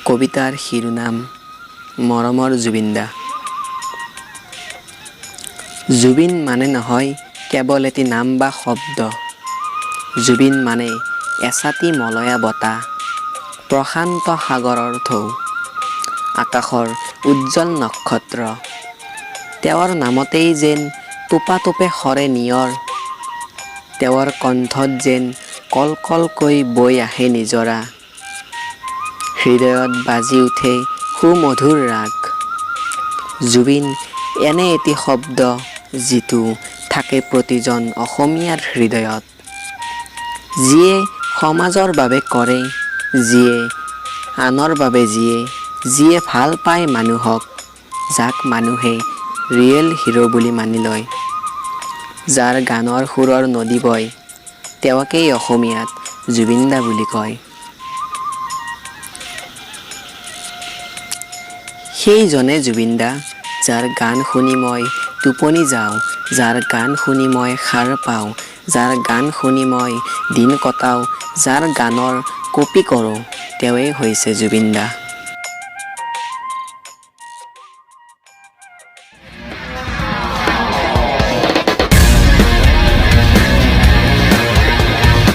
কবিতাৰ শিৰোনাম মৰমৰ জুবিন দা। জুবিন মানে নহয় কেৱল এটি নাম বা শব্দ। জুবিন মানে এছাতি মলয়া বতাহ, প্ৰশান্ত সাগৰৰ ঢৌ, আকাশৰ উজ্জ্বল নক্ষত্ৰ। তেওঁৰ নামতেই যেন টোপা টোপে সৰে নিয়ৰ, তেওঁৰ কণ্ঠত যেন কল কলকৈ বৈ আহে নিজৰা। হৃদয়ত বাজি উঠে সুমধুৰ ৰাগ। জুবিন এনে এটি শব্দ যিটো থাকে প্ৰতিজন অসমীয়াৰ হৃদয়ত, যিয়ে সমাজৰ বাবে কৰে, যিয়ে আনৰ বাবে জীয়ে, যিয়ে ভাল পায় মানুহক, যাক মানুহে ৰিয়েল হিৰো বুলি মানি লয়, যাৰ গানৰ সুৰৰ নদী বয়, তেওঁকেই অসমীয়াত জুবিন দা বুলি কয়। সেইজনে জুবিন দা, যাৰ গান শুনি মই টোপনি যাওঁ, যাৰ গান শুনি মই সাৰ পাওঁ, যাৰ গান শুনি মই দিন কটাওঁ, যাৰ গানৰ কপি কৰোঁ, তেওঁৱেই হৈছে জুবিন দা।